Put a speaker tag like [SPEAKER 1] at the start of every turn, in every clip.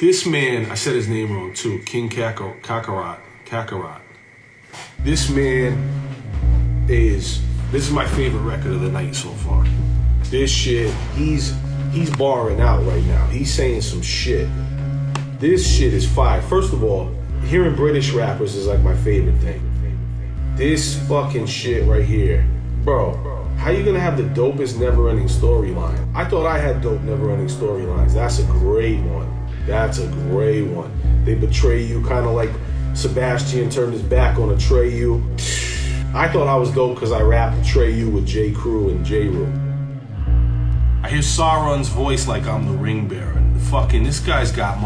[SPEAKER 1] This man, I said his name wrong too, King Kakarot. This man this is my favorite record of the night so far. This shit, he's barring out right now. He's saying some shit. This shit is fire. First of all, hearing British rappers is like my favorite thing. This fucking shit right here. Bro, how you gonna have the dopest never-ending storyline? I thought I had dope never-ending storylines. That's a great one. That's a great one. They betray you, kind of like Sebastian turned his back on Atreyu. I thought I was dope because I rapped Atreyu with J. Crew and J. Rue. I hear Sauron's voice like I'm the ring bearer. This guy's got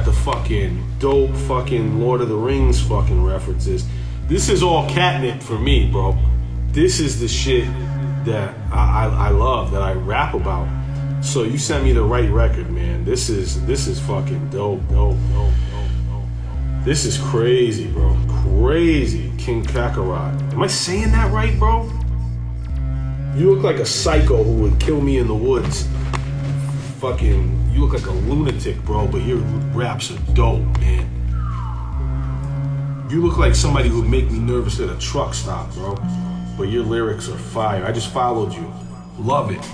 [SPEAKER 1] the fucking dope fucking Lord of the Rings fucking references. This is all catnip for me, bro. This is the shit that I love, that I rap about. So you sent me the right record, man. This is fucking dope. This is crazy, bro. Crazy. King Kakarot. Am I saying that right, bro? You look like a psycho who would kill me in the woods. You look like a lunatic, bro, but your raps are dope, man. You look like somebody who would make me nervous at a truck stop, bro. But your lyrics are fire. I just followed you. Love it.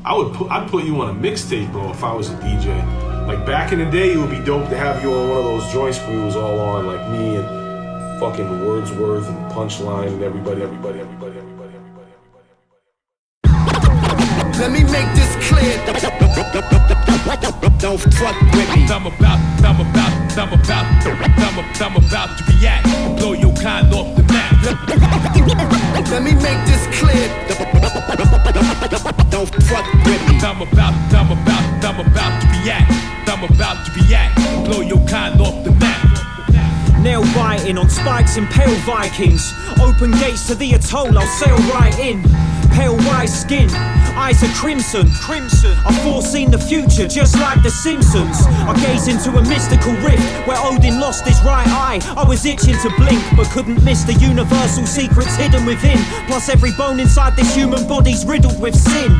[SPEAKER 1] I'd put you on a mixtape, bro, if I was a DJ. Like back in the day, it would be dope to have you on one of those joints we was all on, like me and fucking Wordsworth and Punchline and everybody.
[SPEAKER 2] Let me make this clear. Don't fuck with me. I'm about to react. Blow your kind off the map. Let me make this clear. Don't fuck with me. I'm about to react. Blow your kind off the map.
[SPEAKER 3] Nail biting on spikes and pale Vikings. Open gates to the atoll, I'll sail right in. Pale white skin, eyes are crimson. I've foreseen the future just like the Simpsons. I gaze into a mystical rift where Odin lost his right eye. I was itching to blink but couldn't miss the universal secrets hidden within. Plus every bone inside this human body's riddled with sin.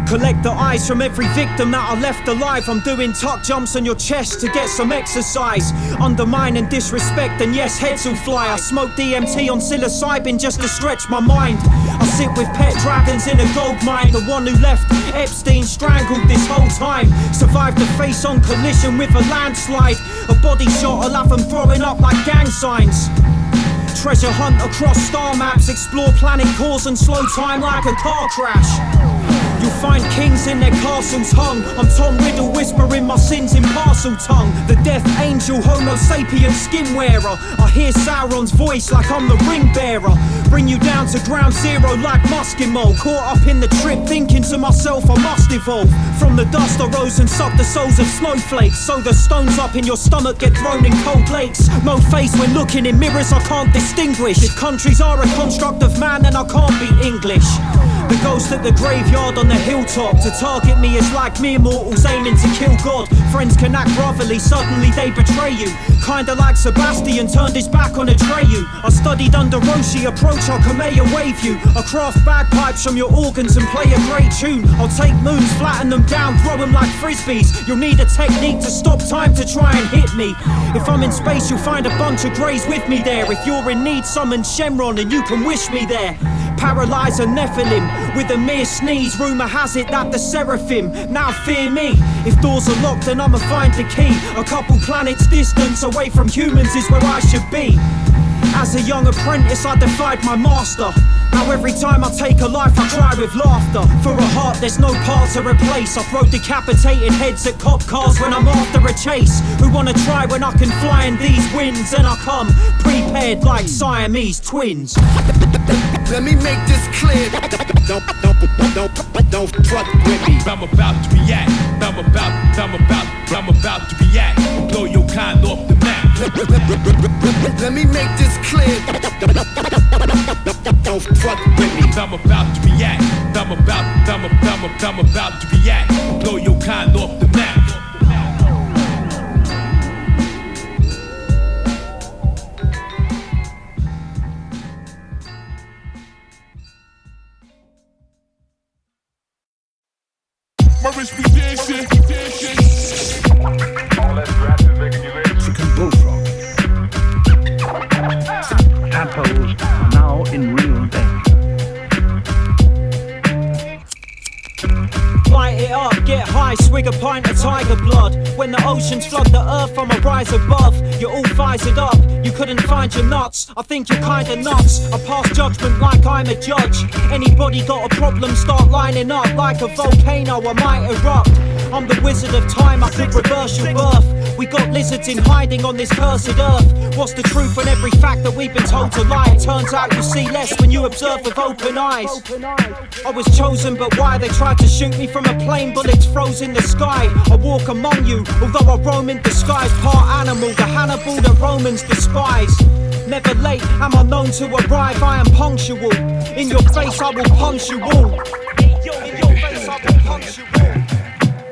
[SPEAKER 3] Collect the eyes from every victim that I left alive. I'm doing tuck jumps on your chest to get some exercise. Undermine and disrespect, and yes, heads will fly. I smoke DMT on psilocybin just to stretch my mind. I sit with pet dragons in a gold mine. The one who left Epstein strangled this whole time. Survived the face-on collision with a landslide. A body shot, I'll have them throwing up like gang signs. Treasure hunt across star maps. Explore planet cores and slow time like a car crash. You'll find kings in their castles hung. I'm Tom Riddle whispering my sins in parcel tongue. The death angel, homo sapien skin wearer. I hear Sauron's voice like I'm the ring bearer. Bring you down to ground zero like Muskimo. Caught up in the trip thinking to myself I must evolve. From the dust I rose and sucked the souls of snowflakes. So the stones up in your stomach get thrown in cold lakes. No face when looking in mirrors I can't distinguish. If countries are a construct of man then I can't be English. The ghost at the graveyard on the hilltop. To target me is like mere mortals aiming to kill God. Friends can act brotherly, suddenly they betray you. Kinda like Sebastian turned his back on Atreyu. I studied under Roshi, approach our Kameya wave you. I craft bagpipes from your organs and play a great tune. I'll take moons, flatten them down, throw them like frisbees. You'll need a technique to stop time to try and hit me. If I'm in space you'll find a bunch of greys with me there. If you're in need summon Shenron and you can wish me there. Paralyze a Nephilim with a mere sneeze. Rumour has it that the Seraphim now fear me. If doors are locked then I'ma find the key. A couple planets distance away from humans is where I should be. As a young apprentice I defied my master. Now every time I take a life I cry with laughter. For a heart there's no part to replace. I throw decapitated heads at cop cars when I'm after a chase. Who wanna try when I can fly in these winds? And I come prepared like Siamese twins.
[SPEAKER 2] Let me make this clear. Don't fuck with me. I'm about to react. I'm about to react. Blow your kind off the map. Let me make this clear. Don't fuck with me. I'm about to react. I'm about to react. Blow your kind off the map. My wrist be dancing, dancing. All that scratch is making you ready.
[SPEAKER 4] Bronco Bullfrog. Tadpoles are now in real danger.
[SPEAKER 3] Light it up, get high, swig a pint of tiger blood. When the oceans flood the earth from a rise above, you're all fired up, you couldn't find your nuts. I think you're kinda nuts, I pass judgment like I'm a judge. Anybody got a problem, start lining up. Like a volcano, I might erupt. I'm the wizard of time, I could reverse your birth. We got lizards in hiding on this cursed earth. What's the truth on every fact that we've been told to lie? It turns out you see less when you observe with open eyes. I was chosen, but why? They tried to shoot me from a plane, bullets froze in the sky. I walk among you, although I roam in disguise. Part animal, the Hannibal the Romans despise. Never late, am I known to arrive? I am punctual. In your face I will punch you all. In your face I will punch you all.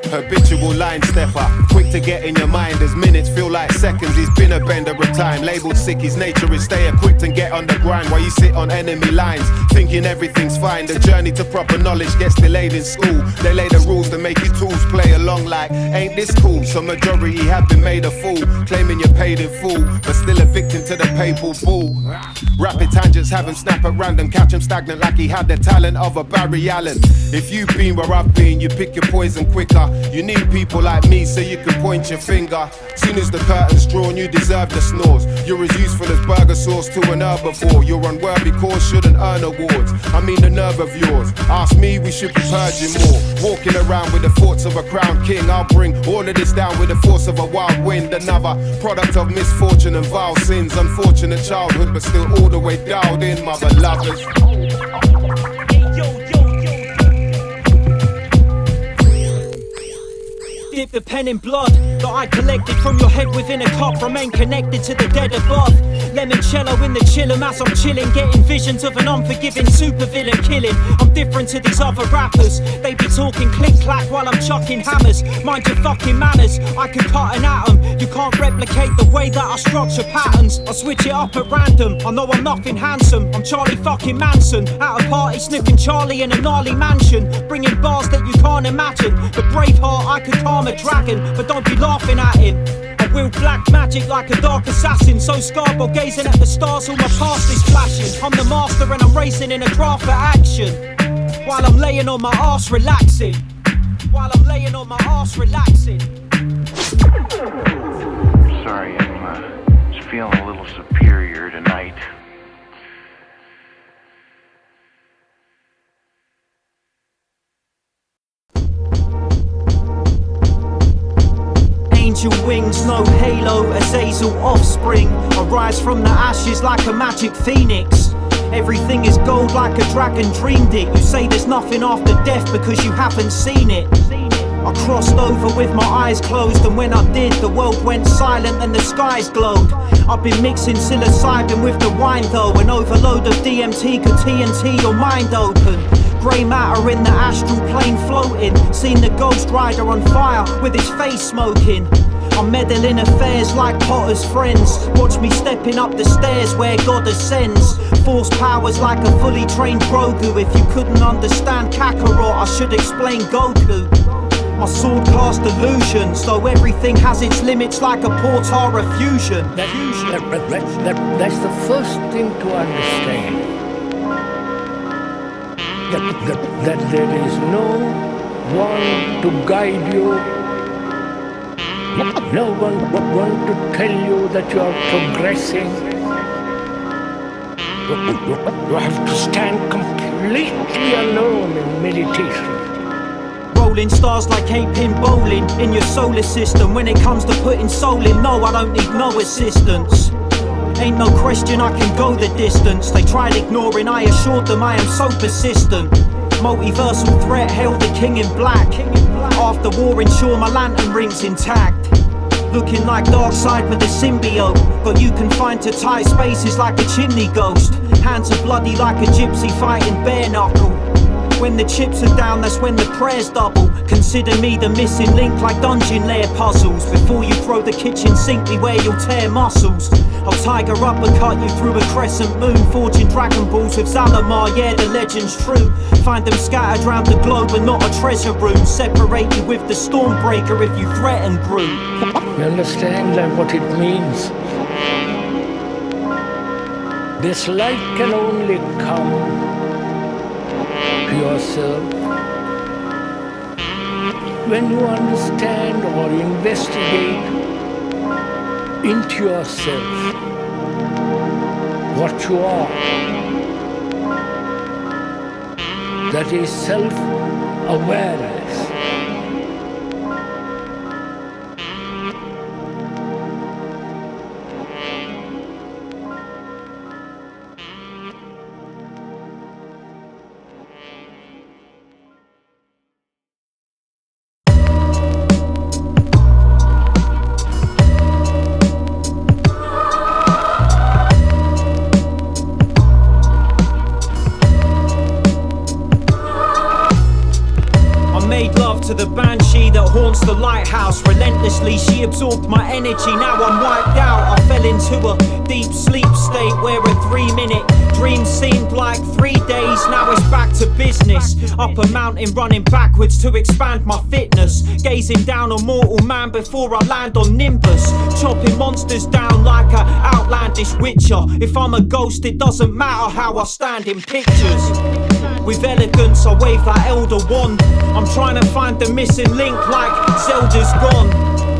[SPEAKER 5] Habitual line stepper, quick to get in your mind as minutes feel like seconds. He's been a bender of time, labelled sick, his nature is stay equipped and get on the grind while you sit on enemy lines, thinking everything's fine. The journey to proper knowledge gets delayed in school. They lay the rules to make your tools play along like, ain't this cool? So majority have been made a fool, claiming you're paid in full, but still a victim to the papal bull. Rapid tangents have him snap at random, catch him stagnant like he had the talent of a Barry Allen. If you've been where I've been, you pick your poison quicker. You need people like me so you can point your finger. Soon as the curtain's drawn, you deserve the snores. You're as useful as burger sauce to an herbivore. Your unworthy cause shouldn't earn awards. I mean the nerve of yours. Ask me, we should be purging more. Walking around with the thoughts of a crowned king. I'll bring all of this down with the force of a wild wind. Another product of misfortune and vile sins. Unfortunate childhood, but still all the way dialed in, my beloveds.
[SPEAKER 3] Dip the pen in blood that I collected from your head within a cup. Remain connected to the dead above. Lemoncello in the chillum as I'm chilling, getting visions of an unforgiving supervillain killing. I'm different to these other rappers. They be talking click clack while I'm chucking hammers. Mind your fucking manners, I could cut an atom. You can't replicate the way that I structure patterns. I switch it up at random. I know I'm nothing handsome, I'm Charlie fucking Manson. At a party sniffing Charlie in a gnarly mansion, bringing bars that you can't imagine. The Braveheart, I could calm a dragon, but don't be laughing at him. I wield black magic like a dark assassin. So Scarborough gazing at the stars, all my past is flashing. I'm the master and I'm racing in a craft for action. While I'm laying on my arse relaxing. While I'm laying on my arse relaxing.
[SPEAKER 6] Sorry, I'm just feeling a little superior tonight.
[SPEAKER 3] Angel wings, no halo, Azazul Offspring. I rise from the ashes like a magic phoenix. Everything is gold like a dragon dreamed it. You say there's nothing after death because you haven't seen it. I crossed over with my eyes closed, and when I did, the world went silent and the skies glowed. I've been mixing psilocybin with the wine though. An overload of DMT could TNT your mind open. Grey matter in the astral plane floating. Seen the ghost rider on fire with his face smoking. I'm meddling affairs like Potter's friends. Watch me stepping up the stairs where God ascends. Force powers like a fully trained Grogu. If you couldn't understand Kakarot, I should explain Goku. My sword cast illusions, though everything has its limits like a Portara fusion.
[SPEAKER 4] That's the first thing to understand. That there is no one to guide you, no one to tell you that you are progressing. You have to stand completely alone in meditation.
[SPEAKER 3] Rolling stars like 8-pin bowling in your solar system. When it comes to putting soul in, no, I don't need no assistance. Ain't no question I can go the distance. They tried ignoring, I assured them I am so persistent. Multiversal threat held the king in black. After war, ensure my lantern ring's intact. Looking like Darkseid with a symbiote, but you can find to tie spaces like a chimney ghost. Hands are bloody like a gypsy fighting bare knuckle. When the chips are down, that's when the prayers double. Consider me the missing link like dungeon lair puzzles. Before you throw the kitchen sink, beware you'll tear muscles. I'll tiger uppercut you through a crescent moon, forging Dragon Balls with Zalamar, yeah, the legend's true. Find them scattered round the globe and not a treasure room. Separate you with the Stormbreaker if you threaten Gru.
[SPEAKER 4] You understand like what it means? This light can only come to yourself when you understand or investigate into yourself what you are. That is self-awareness.
[SPEAKER 3] The banshee that haunts the lighthouse. Relentlessly she absorbed my energy. Now I'm wiped out. I fell into a deep sleep state where a 3-minute dream seemed like 3 days. Now it's back to business. Up a mountain running backwards to expand my fitness. Gazing down on mortal man before I land on Nimbus. Chopping monsters down like an outlandish witcher. If I'm a ghost it doesn't matter how I stand in pictures. With elegance I wave that elder wand. I'm trying to find the missing link like Zelda's gone.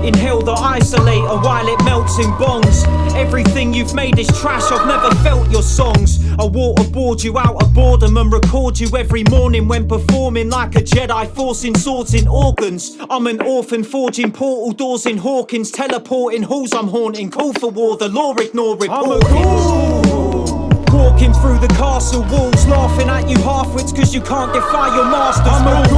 [SPEAKER 3] Inhale the isolator while it melts in bongs. Everything you've made is trash, I've never felt your songs. I waterboard you out of boredom and record you every morning when performing like a Jedi, forcing swords in organs. I'm an orphan forging portal doors in Hawkins, teleporting halls I'm haunting. Call for war, the law ignore reportings. I'm a ghoul. Walking through the castle walls, laughing at you half-wits cause you can't defy your master's I'm rules. A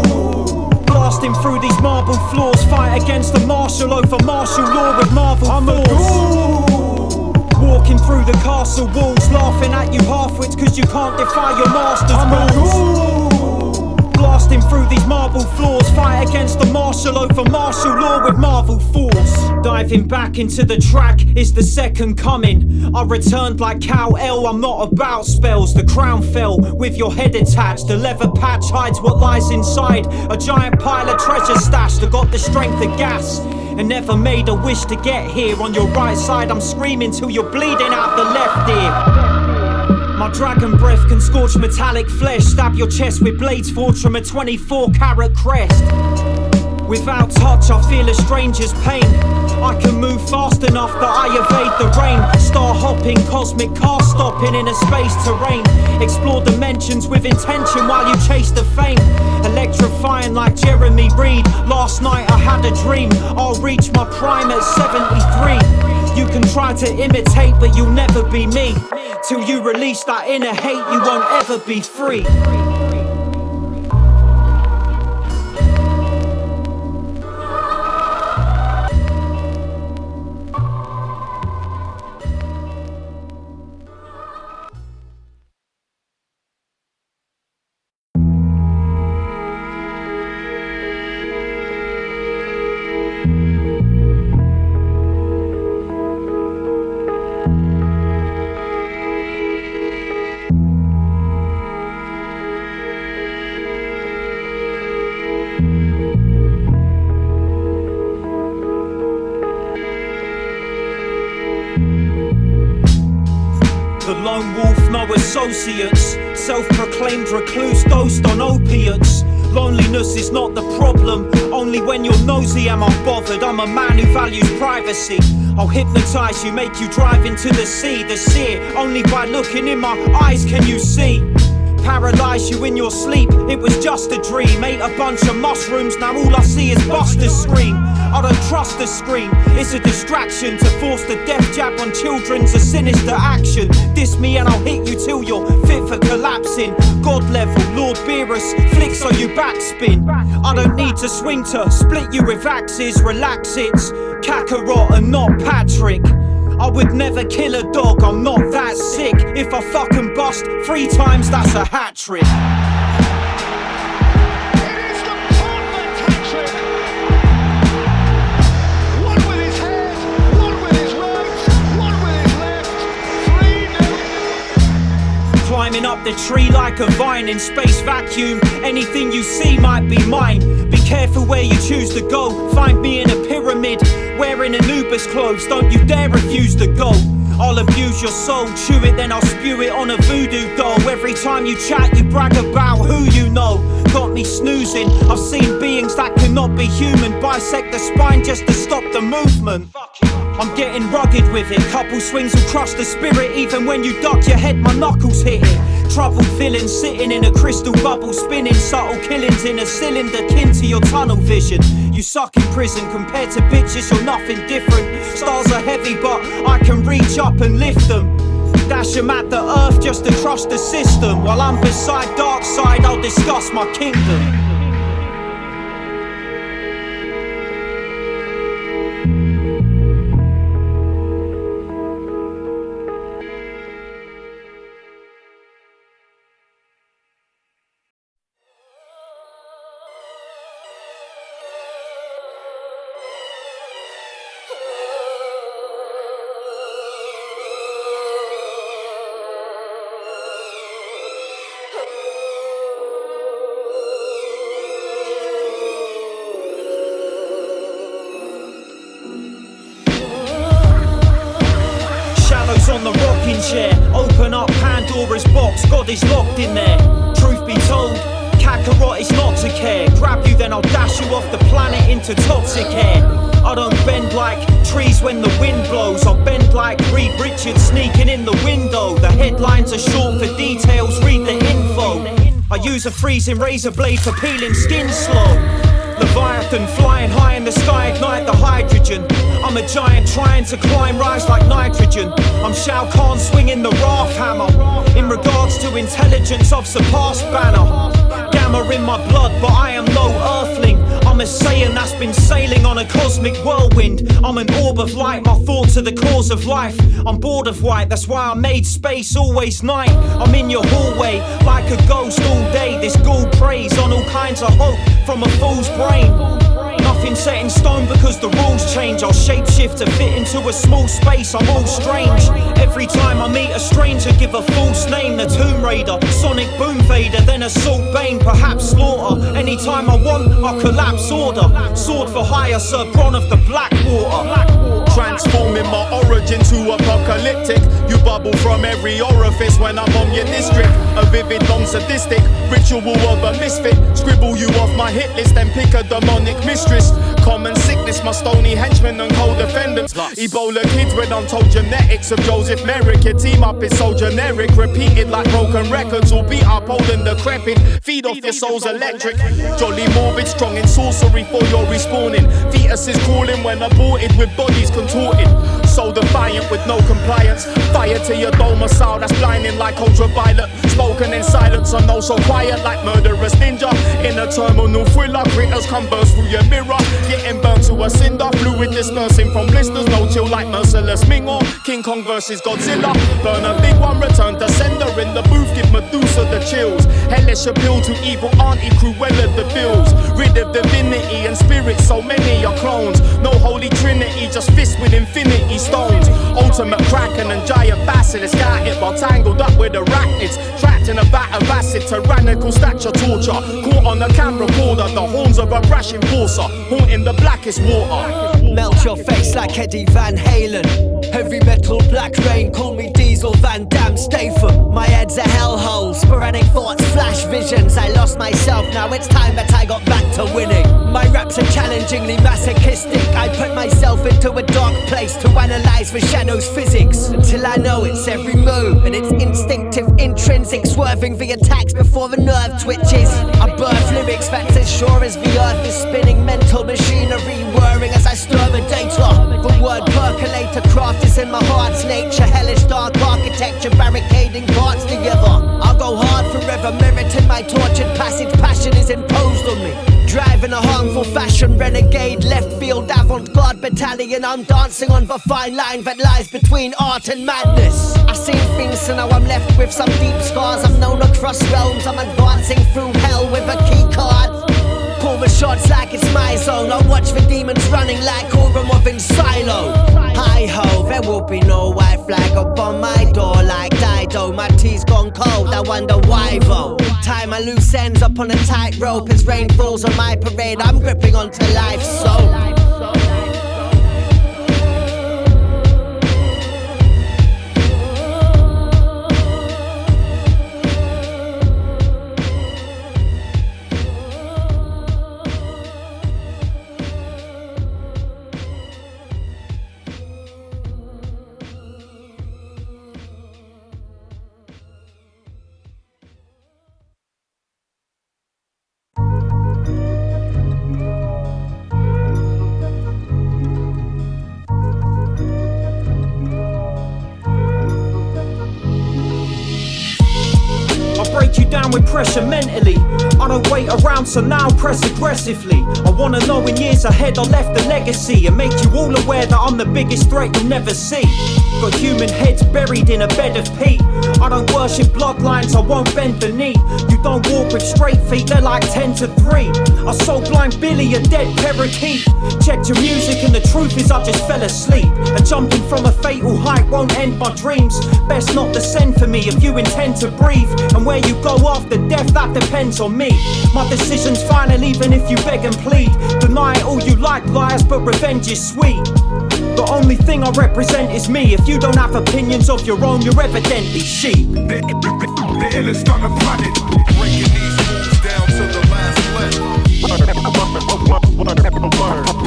[SPEAKER 3] ghoul. Blasting through these marble floors, fight against the martial over martial law with marvel I'm force. A ghoul. Walking through the castle walls, laughing at you half-wits cause you can't defy your master's I'm rules. A ghoul. Blasting through these marble floors, fight against the martial over martial law with marvel force. Diving back into the track is the second coming. I returned like Kal-El, I'm not about spells. The crown fell with your head attached. The leather patch hides what lies inside. A giant pile of treasure stashed. I got the strength of gas and never made a wish to get here. On your right side I'm screaming till you're bleeding out the left ear. My dragon breath can scorch metallic flesh. Stab your chest with blades forged from a 24-carat crest. Without touch I feel a stranger's pain. I can move fast enough that I evade the rain. Star hopping, cosmic car stopping in a space terrain. Explore dimensions with intention while you chase the fame. Electrifying like Jeremy Reed. Last night I had a dream. I'll reach my prime at 73. You can try to imitate but you'll never be me. Till you release that inner hate you won't ever be free. Associates, self-proclaimed recluse dosed on opiates. Loneliness is not the problem, only when you're nosy am I bothered. I'm a man who values privacy. I'll hypnotize you, make you drive into the sea. The seer, only by looking in my eyes can you see. Paralyze you in your sleep, it was just a dream. Ate a bunch of mushrooms, now all I see is busters scream. I don't trust the scream, it's a distraction. To force the death jab on children's a sinister action. Diss me and I'll hit you till you're fit for collapsing. God level, Lord Beerus, flicks on you backspin. I don't need to swing to split you with axes. Relax, it's Kakarot and not Patrick. I would never kill a dog, I'm not that sick. If I fucking bust 3 times, that's a hat trick.
[SPEAKER 2] It is the perfect hat trick. One with his head, one with his legs, one
[SPEAKER 3] Climbing up the tree like a vine in space vacuum. Anything you see might be mine. Be careful where you choose to go. Find me in a pyramid, wearing Anubis clothes. Don't you dare refuse to go. I'll abuse your soul, chew it, then I'll spew it on a voodoo doll. Every time you chat, you brag about who you know. Got me snoozing, I've seen beings that cannot be human. Bisect the spine just to stop the movement. I'm getting rugged with it. Couple swings will crush the spirit. Even when you duck your head, my knuckles hit it. Troubled villains sitting in a crystal bubble, spinning subtle killings in a cylinder kin to your tunnel vision. You suck in prison, compared to bitches you're nothing different. Stars are heavy but I can reach up and lift them. Dash them at the earth just to crush the system. While I'm beside dark side, I'll discuss my kingdom. On the rocking chair, open up Pandora's box, God is locked in there. Truth be told, Kakarot is not to care. Grab you then I'll dash you off the planet into toxic air. I don't bend like trees when the wind blows. I'll bend like Reed Richards sneaking in the window. The headlines are short for details, read the info. I use a freezing razor blade for peeling skin slow. Leviathan flying high in the sky, ignite the hydrogen. I'm a giant trying to climb, rise like nitrogen. I'm Shao Kahn swinging the Wrath hammer. In regards to intelligence, I've surpassed Banner. Gamma in my blood, but I am no earthling. I'm a Saiyan that's been sailing on a cosmic whirlwind. I'm an orb of light, my thoughts are the cause of life. I'm bored of white, that's why I made space always night. I'm in your hallway, like a ghost all day. This ghoul preys on all kinds of hope from a fool's brain. Nothing set in stone because the rules change. I'll shapeshift to fit into a small space, I'm all strange. Every time I meet a stranger, give a false name. The Tomb Raider, Sonic Boom Vader, then Assault Bane, perhaps Slaughter. Anytime I want, I collapse order. Sword for hire, Sir Bronn of the Blackwater.
[SPEAKER 5] Transforming my origin to apocalyptic. You bubble from every orifice when I'm on your district. A vivid, long sadistic ritual of a misfit. Scribble you off my hit list and pick a demonic mistress. Common sickness, my stony henchmen and co-defendants. Ebola kids with untold genetics of Joseph Merrick. Your team up is so generic, repeated like broken records, all beat up old and decrepit. Feed off your soul's electric. Jolly morbid, strong in sorcery for your respawning. Fetuses crawling when aborted with bodies contorted. So defiant with no compliance. Fire to your domicile that's blinding like ultraviolet. Spoken in silence, I know so quiet like murderous ninja. In a terminal thriller, critters come burst through your mirror. Getting burnt to a cinder, fluid dispersing from blisters. No chill like merciless Mingo. King Kong versus Godzilla. Burn a big one, return to sender. In the booth, give Medusa the chills. Hellish appeal to evil Auntie Cruella de Vils. Rid of divinity and spirits, so many are clones. No holy trinity, just fists with infinity stones. Ultimate kraken and giant basilisk got it while tangled up with arachnids. Trapped in a vat of acid, tyrannical stature torture. Caught on a camera recorder, the horns of a brash enforcer. Haunting the blackest water.
[SPEAKER 7] Melt your face like Eddie Van Halen. Heavy metal black rain, call me Diesel Van Damme Statham. My head's a hellhole, sporadic thoughts, flash visions. I lost myself, now it's time that I got back to winning. My raps are challengingly masochistic. I put myself into a dark place to analyze for shadows physics. Until I know it's every move and it's instinctive, intrinsic. Swerving the attacks before the nerve twitches. I birth lyrics that's as sure as the earth is spinning. Mental machinery whirring as I stir the data. The word percolator craft is in my heart's nature. Hellish dark architecture barricading parts together. I'll go hard forever, meriting my tortured passage. Passion is imposed on me. Driving a harmful fashion, renegade, left field, avant-garde battalion. I'm dancing on the fine line that lies between art and madness. I've seen things, so now I'm left with some deep scars. I'm known across realms, I'm advancing through hell with a key card. call the shots like it's my zone. I watch the demons running like Oromov in Silo. Hi-ho, there will be no white flag up on my door like Dido. My tea's gone cold, I wonder why though. Tie my loose ends up on a tightrope as rain falls on my parade. I'm gripping onto life's soul.
[SPEAKER 3] With pressure mentally, I don't wait around, so now press aggressively. I wanna know in years ahead I left a legacy and make you all aware that I'm the biggest threat you'll never see. Got human heads buried in a bed of peat. I don't worship bloodlines, I won't bend the knee. You don't walk with straight feet, they're like 10 to 3. I sold Blind Billy a dead parakeet. Checked your music and the truth is I just fell asleep. And jumping from a fatal height won't end my dreams. Best not descend for me if you intend to breathe. And where you go after death, that depends on me. My decision's final even if you beg and plead. Deny it all you like, liars, but revenge is sweet. The only thing I represent is me. If you don't have opinions of your own, you're evidently sheep.
[SPEAKER 2] The illest on the planet, breaking these moves down to the last letter.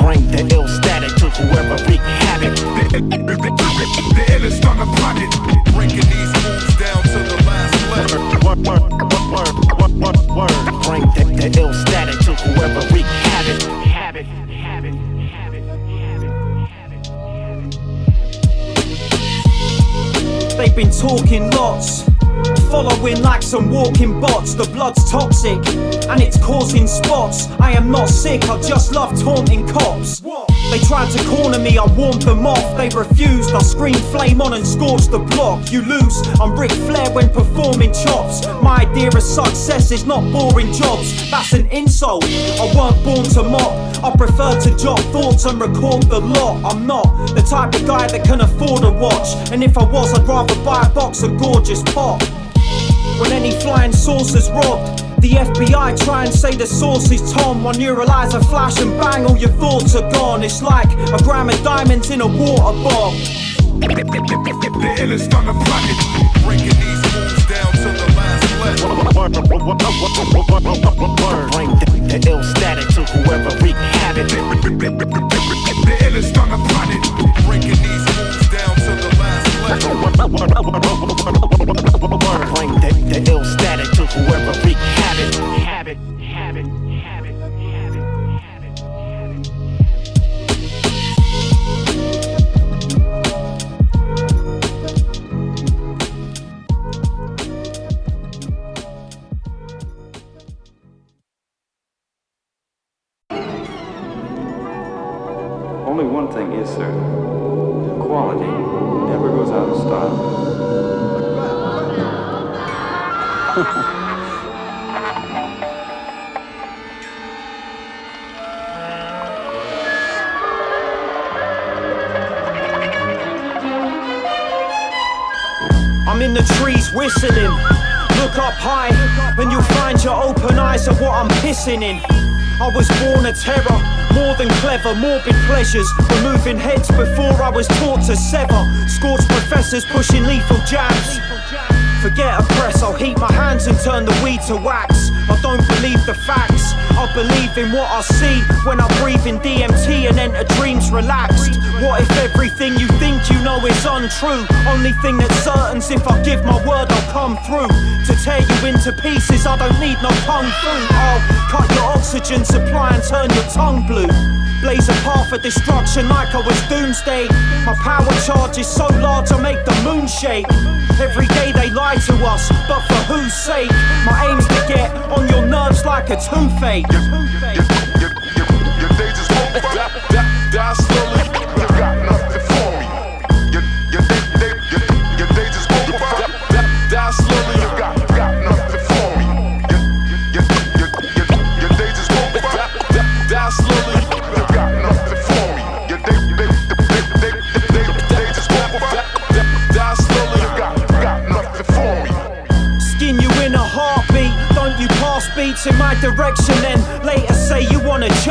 [SPEAKER 4] Bring the ill static to whoever wreak havoc.
[SPEAKER 2] The illest on the planet, breaking these moves down to the last letter.
[SPEAKER 4] Bring the ill static to whoever wreak havoc.
[SPEAKER 3] They've been talking lots, following like some walking bots. The blood's toxic and it's causing spots. I am not sick, I just love taunting cops. They tried to corner me, I warned them off. They refused, I screamed flame on and scorched the block. You lose, I'm Ric Flair when performing chops. My idea of success is not boring jobs. That's an insult, I weren't born to mock. I prefer to jot thoughts and record the lot. I'm not the type of guy that can afford a watch. And if I was, I'd rather buy a box of gorgeous pop. When any flying saucer's robbed, the FBI try and say the source is Tom. One neural eyes a flash and bang, all your thoughts are gone. It's like a gram of diamonds in a water bomb.
[SPEAKER 2] The illest on the planet, breaking these moves down to the last letter.
[SPEAKER 4] Bring the ill static to whoever wreak havoc.
[SPEAKER 2] The illest on the planet, breaking these moves down to the last letter.
[SPEAKER 4] Bring the ill static to whoever wreak havoc.
[SPEAKER 8] Only one thing is certain. Quality never goes out of style.
[SPEAKER 3] I'm in the trees whistling. Look up high and you'll find your open eyes are what I'm pissing in. I was born a terror, more than clever, morbid pleasures, removing heads before I was taught to sever. Scorched professors pushing lethal jabs. Forget a press, I'll heat my hands and turn the weed to wax. I don't believe the facts, I believe in what I see when I breathe in DMT and enter dreams relaxed. What if everything you think you know is untrue? Only thing that's certain's if I give my word I'll come through. To tear you into pieces I don't need no kung fu. I'll cut your oxygen supply and turn your tongue blue. Blaze a path of destruction like I was doomsday. My power charge is so large I make the moon shake. Every day they lie to us, but for whose sake? My aim's to get on your nerves like a toothache.
[SPEAKER 2] Your days is over, die slowly, you got nothing for me. Your days is over, die slowly, you got nothing for me. Your days is over,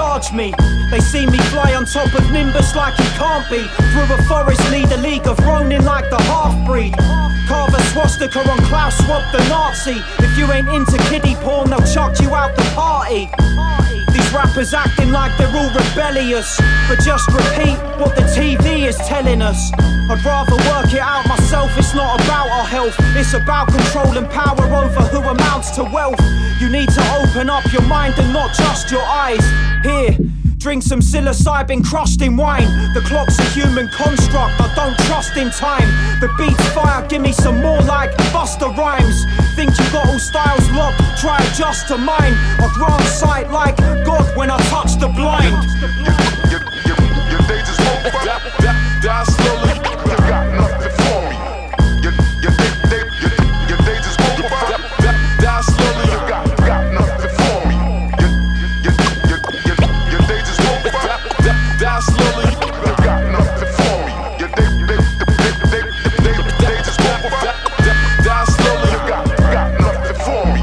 [SPEAKER 3] charge me. They see me fly on top of Nimbus like it can't be. Through a forest lead a league of Ronin like the half-breed. Carve a swastika on Klaus Schwab the Nazi. If you ain't into kiddie porn, they'll chuck you out the party. These rappers acting like they're all rebellious, but just repeat what the TV is telling us. I'd rather work it out myself. It's not about our health, it's about control and power over who amounts to wealth. You need to open up your mind and not just your eyes. Here, drink some psilocybin crushed in wine. The clock's a human construct, I don't trust in time. The beat's fire, give me some more like Busta Rhymes. Think you got all styles locked, try adjust to mine. I grant sight like God when I touch the blind.
[SPEAKER 9] Your days is over, die slowly, you got nothing for me. Your days is over, die slowly, you got nothing for me. Your days is over, die slowly, you got nothing for me. Your days is over, die slowly, you got nothing for me.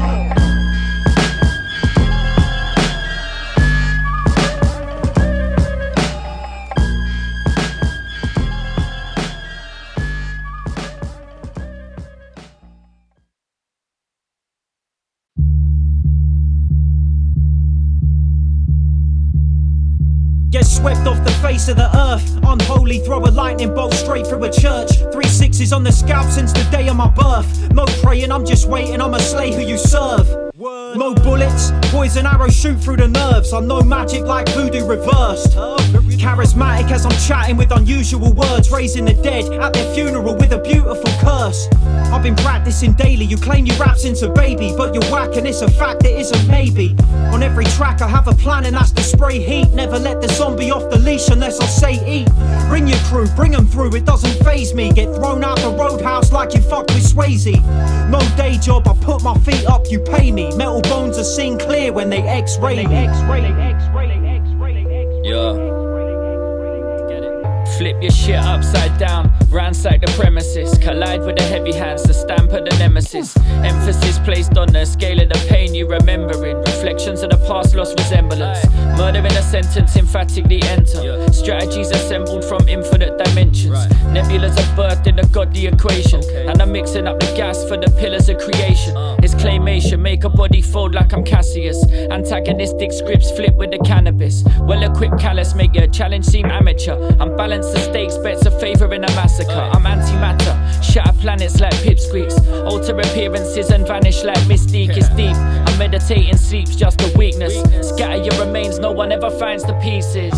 [SPEAKER 3] Get swept off the face of the earth. Unholy, throw a lightning bolt straight through a church. 3 6s on the scalp since the day of my birth. No praying, I'm just waiting, I'ma slay who you serve. No bullets, poison arrows shoot through the nerves. I know magic like voodoo reversed. Charismatic as I'm chatting with unusual words. Raising the dead at their funeral with a beautiful curse. I've been practicing daily, you claim you rap since a baby, but you're whack and it's a fact, it isn't maybe. On every track I have a plan and that's to spray heat. Never let the zombie off the leash unless I say eat. Bring your crew, bring them through, it doesn't faze me. Get thrown out the roadhouse like you fucked with Swayze. No day job, I put my feet up, you pay me. Metal bones are seen clear when they x-ray me.
[SPEAKER 10] Yeah. Flip your shit upside down, ransack the premises. Collide with the heavy hands, the stamp of the nemesis. Emphasis placed on the scale of the pain you remembering. Reflections of the past lost resemblance. Murder in a sentence emphatically enter. Strategies assembled from infinite dimensions. Nebulas are birthed in a godly equation. And I'm mixing up the gas for the pillars of creation. It's claymation, make a body fold like I'm Cassius. Antagonistic scripts flip with the cannabis. Well-equipped callous make your challenge seem amateur. I'm balanced the stakes, bets a favor in a massacre. I'm antimatter, shatter planets like pipsqueaks. Alter appearances and vanish like mystique. It's deep, I'm meditating, sleep's just a weakness. Scatter your remains, no one ever finds the pieces.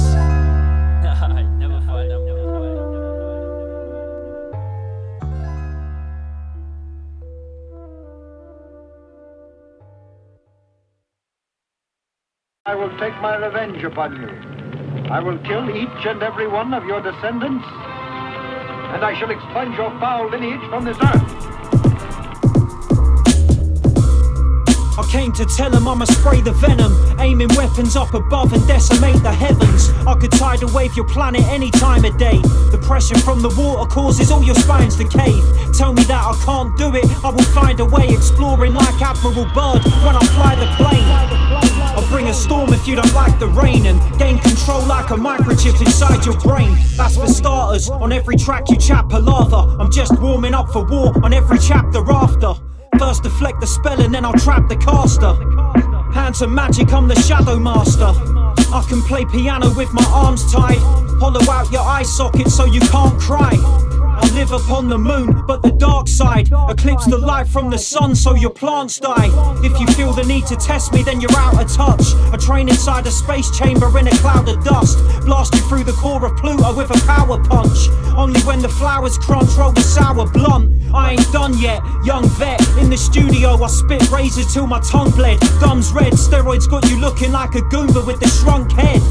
[SPEAKER 11] I will take my revenge upon you. I will kill each and every one of your descendants, and I shall expunge your foul lineage from this earth.
[SPEAKER 3] I came to tell them I'ma spray the venom, aiming weapons up above and decimate the heavens. I could tidal wave your planet any time of day. The pressure from the water causes all your spines to cave. Tell me that I can't do it, I will find a way. Exploring like Admiral Byrd when I fly the plane. I'll bring a storm if you don't like the rain, and gain control like a microchip inside your brain. That's for starters, on every track you chat palaver. I'm just warming up for war on every chapter after. First deflect the spell and then I'll trap the caster. Hands of magic, I'm the shadow master. I can play piano with my arms tied. Hollow out your eye socket so you can't cry. I live upon the moon, but the dark side. Eclipse the light from the sun so your plants die. If you feel the need to test me, then you're out of touch. I train inside a space chamber in a cloud of dust. Blast you through the core of Pluto with a power punch. Only when the flowers crunch, roll the sour blunt. I ain't done yet, young vet. In the studio, I spit razors till my tongue bled. Gums red, steroids got you looking like a Goomba with the shrunk head.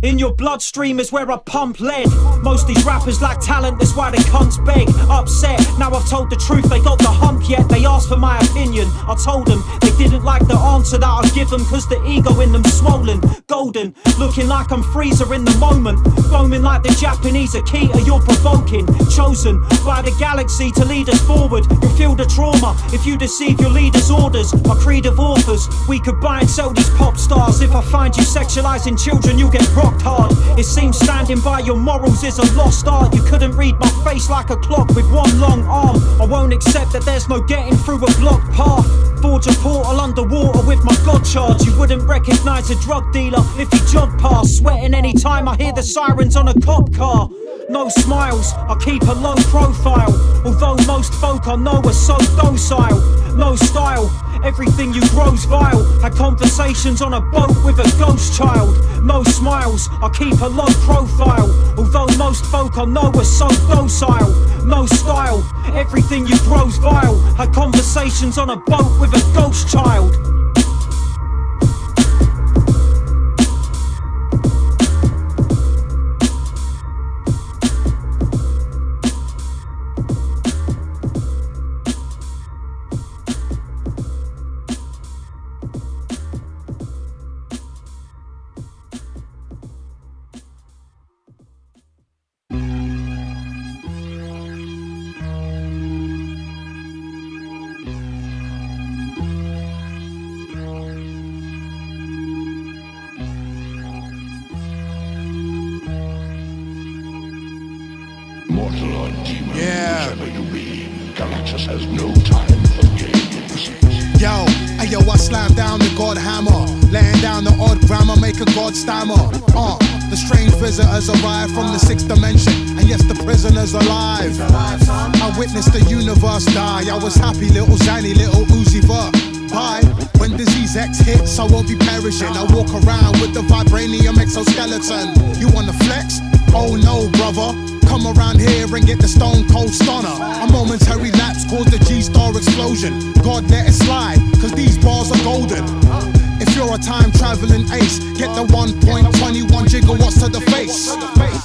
[SPEAKER 3] In your bloodstream is where I pump lead. Most these rappers lack talent, that's why they cunts beg. Upset, now I've told the truth, they got the hump yet. They asked for my opinion, I told them. They didn't like the answer that I give them, cause the ego in them swollen. Golden, looking like I'm Freezer in the moment. Foaming like the Japanese Akita, you're provoking. Chosen by the galaxy to lead us forward. You'll feel the trauma if you deceive your leader's orders. My creed of authors, we could buy and sell these pop stars. If I find you sexualizing children, you'll get rocked hard. It seems standing by your morals is a lost art. You couldn't read my face like a clock with one long arm. I won't accept that there's no getting through a blocked path. Forge a portal underwater with my God charge. You wouldn't recognize a drug dealer if he jogged past. Sweating anytime I hear the sirens on a cop car. No smiles, I keep a low profile. Although most folk I know are so docile. No style, everything you grow's vile. Had conversations on a boat with a ghost child. No smiles, I keep a low profile. Although most folk I know are so docile. No style, everything you grow's vile. Had conversations on a boat with a ghost child.
[SPEAKER 12] The strange visitors arrive from the sixth dimension, and yes, the prisoner's alive. I witnessed the universe die. I was happy, little Zanny, little Uzi Vert. Bye. When disease X hits, I won't be perishing. I walk around with the vibranium exoskeleton. You wanna flex? Oh no, brother. Come around here and get the stone cold stunner. A momentary lapse caused the G-star explosion. God let it slide, cause these bars are golden. If you're a time traveling ace, get the 1.21 gigawatts to the face.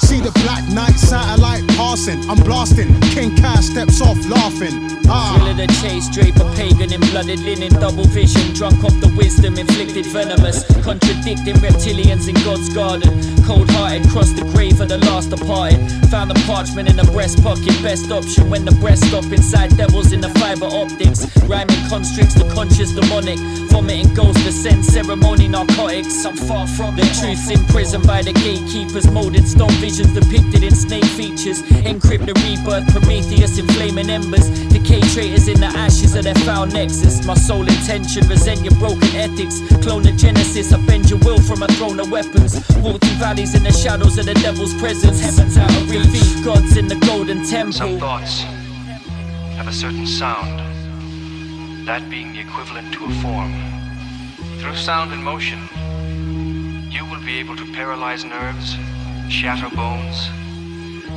[SPEAKER 12] See the black night satellite passing. I'm blasting, King Cash steps off laughing.
[SPEAKER 10] Thrill of the chase, draper pagan in blooded linen, double vision, drunk off the wisdom, inflicted venomous, contradicting reptilians in God's garden. Cold-hearted, crossed the grave of the last departed. Found the parchment in the breast pocket, best option when the breast stop inside devils in the fiber optics. Rhyming constricts, the conscious demonic, vomiting ghost descent, ceremony narcotics. I'm far from the truths imprisoned by the gatekeepers, molded stone visions depicted in snake features. Encrypt the rebirth, Prometheus in flaming embers. Decay traitors in the ashes of their foul nexus. My sole intention, resent your broken ethics. Clone the genesis, I bend your will from a throne of weapons. Walk through valleys in the shadows of the devil's presence. Heavens out of reach, gods in the golden temple.
[SPEAKER 13] Some thoughts have a certain sound, that being the equivalent to a form. Through sound and motion, you will be able to paralyze nerves, shatter bones,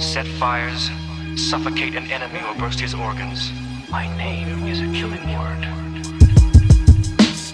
[SPEAKER 13] set fires, suffocate an enemy or burst his organs. My name is a killing word.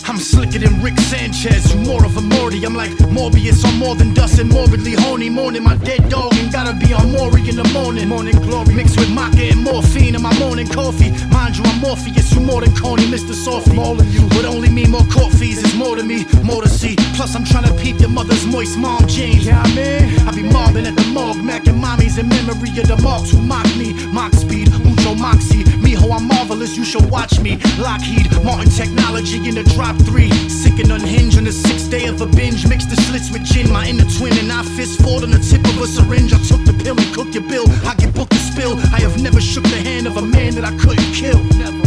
[SPEAKER 14] I'm slicker than Rick Sanchez, you more of a Morty. I'm like Morbius, I'm more than dust and morbidly horny. Mourning my dead dog and gotta be on Maury in the morning. Morning glory mixed with maca and morphine in my morning coffee. Mind you, I'm Morpheus, you more than Coney, Mr. Softy. Mauling you would only mean more court fees, is more to me, more to see. Plus I'm trying to peep your mother's moist mom jeans. Yeah, I mean, I be mobbing at the morgue, macking mommies in memory of the marks who mock me. Mock speed, mucho moxie. Mijo, I'm marvelous, you should watch me. Lockheed, Martin technology in the drop 3. Sick and unhinged on the 6th day of a binge. Mix the slits with gin, my inner twin, and I fist fought on the tip of a syringe. I took the pill and cooked your bill. I get booked to spill. I have never shook the hand of a man that I couldn't kill. Never.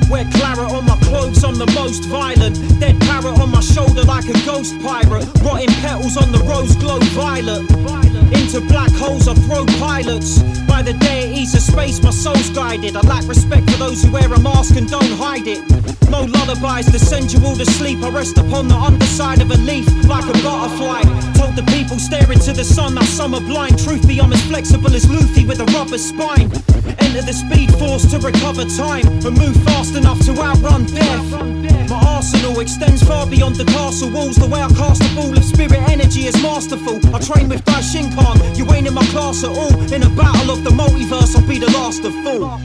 [SPEAKER 3] Wear claret on my clothes, I'm the most violent. Dead parrot on my shoulder like a ghost pirate. Rotting petals on the rose glow violet. Into black holes I throw pilots. By the deities of space my soul's guided. I lack respect for those who wear a mask and don't hide it. No lullabies to send you all to sleep. I rest upon the underside of a leaf like a butterfly. Told the people stare into the sun, now some are blind. Truth be, I'm as flexible as Luffy with a rubber spine. Enter the speed force to recover time and move fast enough to outrun death. My arsenal extends far beyond the castle walls. The way I cast a ball of spirit energy is my masterful. I train with Daishinkan, you ain't in my class at all. In a battle of the multiverse, I'll be the last to fall.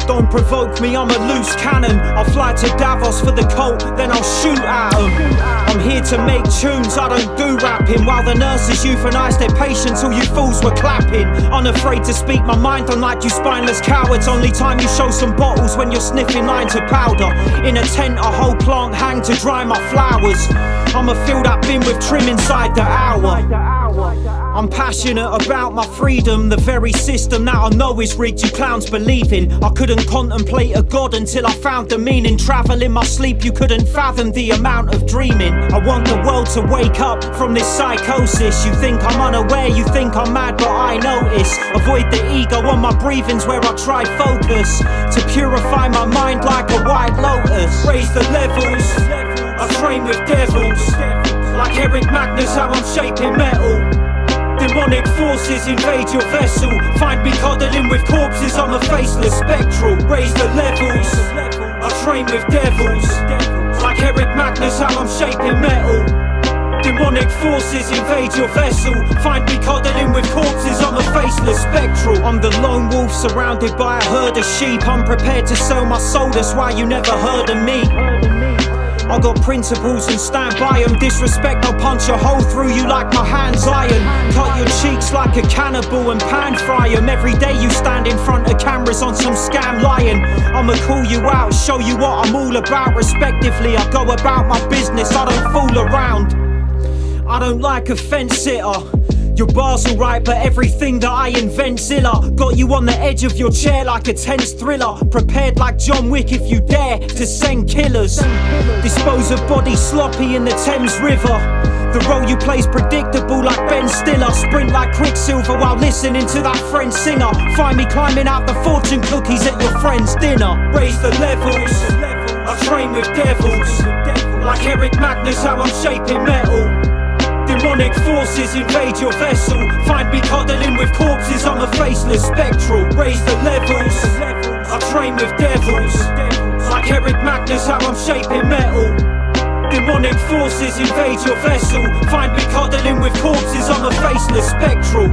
[SPEAKER 3] Don't provoke me, I'm a loose cannon. I'll fly to Davos for the cult, then I'll shoot at them. I'm here to make tunes, I don't do rapping. While the nurses euthanize their patients, all you fools were clapping. Unafraid to speak my mind, unlike you spineless cowards. Only time you show some bottles when you're sniffing lines of powder. In a tent, a whole plant hang to dry my flowers. I'ma fill that bin with trim inside the hour. I'm passionate about my freedom. The very system that I know is rigged, you clowns believe in. I couldn't contemplate a god until I found the meaning. Travel in my sleep, you couldn't fathom the amount of dreaming. I want the world to wake up from this psychosis. You think I'm unaware, you think I'm mad, but I notice. Avoid the ego on my breathings where I try focus. To purify my mind like a white lotus. Raise the levels, I train with devils. Like Eric Magnus, how I'm shaping metal. Demonic forces invade your vessel. Find me cuddling with corpses, I'm a faceless spectral. Raise the levels, I train with devils. Like Eric Magnus, how I'm shaping metal. Demonic forces invade your vessel. Find me cuddling with corpses, I'm a faceless spectral. I'm the lone wolf surrounded by a herd of sheep. I'm prepared to sell my soul, that's why you never heard of me. I got principles and stand by them. Disrespect, I'll punch a hole through you like my hand's iron. Cut your cheeks like a cannibal and pan fry them. Every day you stand in front of cameras on some scam lying. I'ma call you out, show you what I'm all about. Respectively, I go about my business, I don't fool around. I don't like a fence sitter. Your bar's alright, but everything that I invent's iller. Got you on the edge of your chair like a tense thriller. Prepared like John Wick if you dare to send killers. Dispose of bodies sloppy in the Thames River. The role you play's predictable like Ben Stiller. Sprint like Quicksilver while listening to that French singer. Find me climbing out the fortune cookies at your friend's dinner. Raise the levels, I train with devils. Like Eric Magnus, how I'm shaping metal. Demonic forces invade your vessel. Find me cuddling with corpses, I'm a faceless spectral. Raise the levels, I train with devils. Like Eric Magnus, how I'm shaping metal. Demonic forces invade your vessel. Find me cuddling with corpses, I'm a faceless spectral.